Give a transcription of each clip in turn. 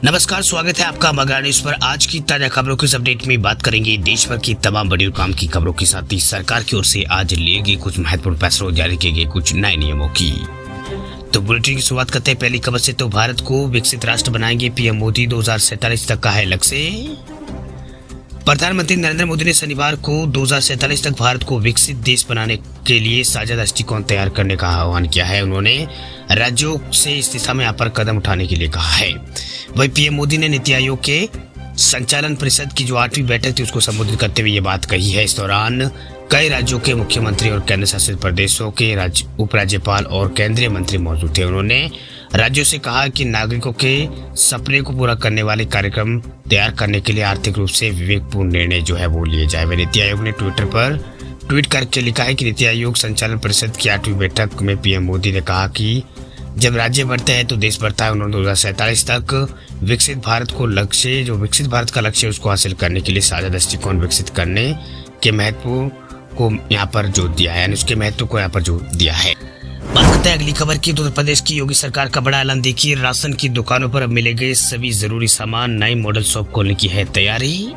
नमस्कार, स्वागत है आपका मगरा न्यूज पर। आज की ताजा खबरों की इस अपडेट में बात करेंगे देश भर की तमाम बड़ी और काम की खबरों के साथ ही सरकार की ओर से आज लिए गए कुछ महत्वपूर्ण फैसलों, जारी किए गए कुछ नए नियमों की। तो बुलेटिन की शुरुआत करते हैं पहली खबर से। तो भारत को विकसित राष्ट्र बनाएंगे पीएम मोदी, 2047 तक का है लक्ष्य। प्रधानमंत्री नरेंद्र मोदी ने शनिवार को 2047 तक भारत को विकसित देश बनाने के लिए साझा दृष्टिकोण तैयार करने का आह्वान किया है। उन्होंने राज्यों से इस दिशा में यहाँ पर कदम उठाने के लिए कहा है। वही पीएम मोदी ने नीति आयोग के संचालन परिषद की जो 8वीं बैठक थी उसको संबोधित करते हुए ये बात कही है। इस दौरान कई राज्यों के मुख्यमंत्री और केंद्र शासित प्रदेशों के उपराज्यपाल और केंद्रीय मंत्री मौजूद थे। उन्होंने राज्यों से कहा कि नागरिकों के सपने को पूरा करने वाले कार्यक्रम तैयार करने के लिए आर्थिक रूप से विवेकपूर्ण निर्णय जो है वो लिए जाए। नीति आयोग ने ट्विटर पर ट्वीट करके लिखा है कि नीति आयोग संचालन परिषद की 8वीं बैठक में पीएम मोदी ने कहा कि जब राज्य बढ़ते हैं तो देश बढ़ता है। उन्होंने 2047 तक विकसित भारत का लक्ष्य उसको हासिल करने के लिए साझा दृष्टिकोण विकसित करने के महत्व को यहाँ पर जोर दिया है, यानी उसके महत्व को यहाँ पर जोर दिया है। बात करते हैं अगली खबर की। उत्तर प्रदेश की योगी सरकार का बड़ा ऐलान। देखिए, राशन की दुकानों पर अब मिलेंगे सभी जरूरी सामान। नई मॉडल शॉप खोलने की है तैयारी।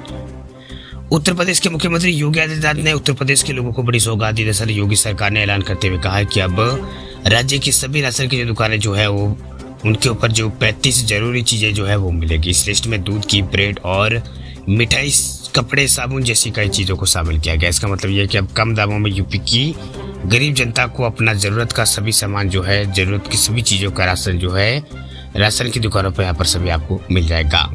उत्तर प्रदेश के मुख्यमंत्री योगी आदित्यनाथ ने उत्तर प्रदेश के लोगों को बड़ी सौगात दी। दरअसल योगी सरकार ने ऐलान करते हुए कहा है कि अब राज्य की सभी राशन की जो दुकानें जो है वो उनके ऊपर जो 35 जरूरी चीजें जो है वो मिलेगी। इस लिस्ट में दूध की, ब्रेड और मिठाई, कपड़े, साबुन जैसी कई चीजों को शामिल किया गया। इसका मतलब यह है कि अब कम दामों में यूपी की गरीब जनता को अपना जरूरत का सभी सामान जो है, जरूरत की सभी चीजों का राशन जो है राशन की दुकानों पर यहाँ पर सभी आपको मिल जाएगा।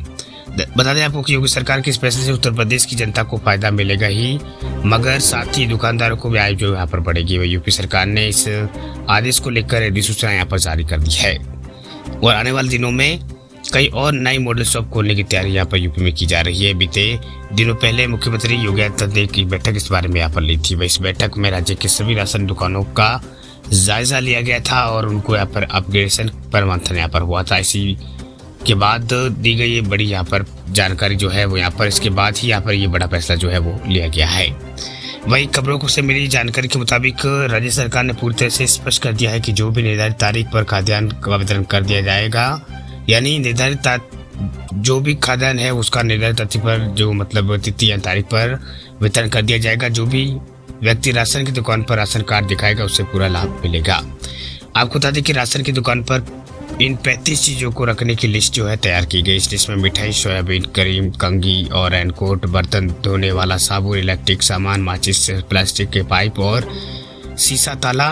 बता दें आपको कि योगी सरकार के इस फैसले से उत्तर प्रदेश की जनता को फायदा मिलेगा ही, मगर साथ ही दुकानदारों को भी आय जो यहाँ पर बढ़ेगी। वह यूपी सरकार ने इस आदेश को लेकर अधिसूचना यहाँ पर जारी कर दी है और आने वाले दिनों में कई और नई मॉडल शॉप खोलने की तैयारी यहाँ पर यूपी में की जा रही है। बीते दिनों पहले मुख्यमंत्री योगी आदित्यनाथ ने की बैठक इस बारे में यहाँ पर ली थी। वह इस बैठक में राज्य के सभी राशन दुकानों का जायजा लिया गया था और उनको यहाँ पर अपग्रेडेशन पर मंथन यहाँ पर हुआ था। इसी के बाद दी गई ये बड़ी यहाँ पर जानकारी जो है वो यहाँ पर इसके बाद ही यहाँ पर ये बड़ा फैसला जो है वो लिया गया है। वही खबरों को से मिली जानकारी के मुताबिक राज्य सरकार ने पूरी तरह से स्पष्ट कर दिया है कि जो भी निर्धारित तारीख पर खाद्यान्न का वितरण कर दिया जाएगा, यानी निर्धारित जो भी खाद्यान्न है उसका निर्धारित तिथि पर जो मतलब तिथि या तारीख पर वितरण कर दिया जाएगा। जो भी व्यक्ति राशन की दुकान पर राशन कार्ड दिखाएगा उससे पूरा लाभ मिलेगा। आपको बता दें कि राशन की दुकान पर इन 35 चीजों को रखने की लिस्ट जो है तैयार की गई। इस लिस्ट में मिठाई, सोयाबीन, क्रीम, कंघी और रेनकोट, बर्तन धोने वाला साबुन, इलेक्ट्रिक सामान, माचिस, प्लास्टिक के पाइप और शीशा ताला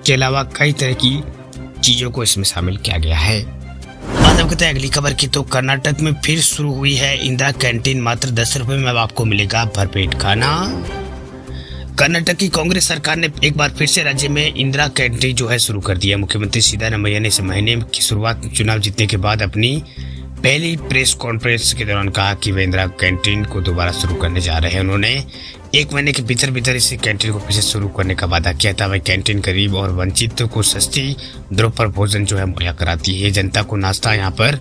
के अलावा कई तरह की चीजों को इसमें शामिल किया गया है। बात हम करते हैं अगली खबर की। तो कर्नाटक में फिर शुरू हुई है इंदिरा कैंटीन। मात्र 10 रुपए में अब आपको मिलेगा भरपेट खाना। कर्नाटक की कांग्रेस सरकार ने एक बार फिर से राज्य में इंदिरा कैंटीन जो है शुरू कर दिया। मुख्यमंत्री सिद्धारमैया ने इस महीने की शुरुआत में चुनाव जीतने के बाद अपनी पहली प्रेस कॉन्फ्रेंस के दौरान कहा कि वे इंदिरा कैंटीन को दोबारा शुरू करने जा रहे हैं। उन्होंने 1 महीने के भीतर इस कैंटीन को फिर से शुरू करने का वादा किया था। वह कैंटीन गरीब और वंचित को सस्ती दरों पर भोजन जो है मुहैया कराती है। जनता को नाश्ता यहाँ पर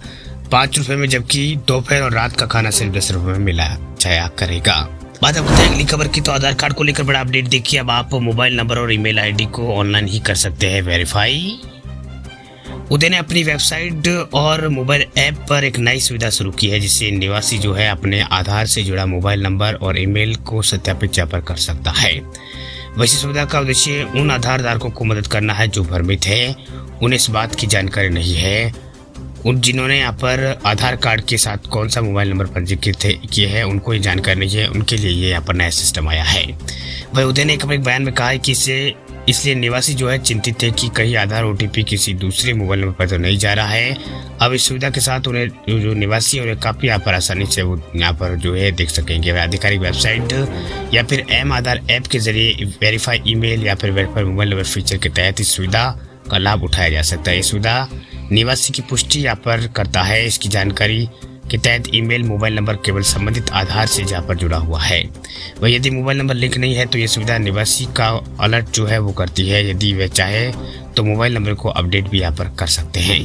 5 रुपए में, जबकि दोपहर और रात का खाना सिर्फ 10 रुपए में मिला जाया करेगा। बात अब होता है अगली खबर की। तो आधार कार्ड को लेकर बड़ा अपडेट। देखिए, अब आप मोबाइल नंबर और ईमेल आईडी को ऑनलाइन ही कर सकते हैं वेरीफाई। उदय ने अपनी वेबसाइट और मोबाइल ऐप पर एक नई सुविधा शुरू की है, जिससे निवासी जो है अपने आधार से जुड़ा मोबाइल नंबर और ईमेल को सत्यापित यहाँ पर कर सकता है। वैसी सुविधा का उद्देश्य उन आधार धारकों को मदद करना है जो भ्रमित है, उन्हें इस बात की जानकारी नहीं है, जिन्होंने यहाँ पर आधार कार्ड के साथ कौन सा मोबाइल नंबर पंजीकृत किए हैं उनको ये जानकारी नहीं है, उनके लिए ये यहाँ पर नया सिस्टम आया है। वही उदय ने एक बयान में कहा है कि इसलिए निवासी जो है चिंतित है कि कहीं आधार OTP किसी दूसरे मोबाइल नंबर पर तो नहीं जा रहा है। अब इस सुविधा के साथ उन्हें जो निवासी उन्हें काफ़ी यहाँ पर आसानी से वो यहाँ पर जो है देख सकेंगे। आधिकारिक वेबसाइट या फिर आधार ऐप के जरिए वेरीफाई ईमेल या फिर वेरीफाई मोबाइल नंबर फीचर के तहत इस सुविधा का लाभ उठाया जा सकता है। ये सुविधा निवासी की पुष्टि यहाँ पर करता है। इसकी जानकारी के तहत ईमेल, मोबाइल नंबर केवल संबंधित आधार से जहाँ पर जुड़ा हुआ है। वह यदि मोबाइल नंबर लिंक नहीं है तो ये सुविधा निवासी का अलर्ट जो है वो करती है। यदि वह चाहे तो मोबाइल नंबर को अपडेट भी यहाँ पर कर सकते हैं।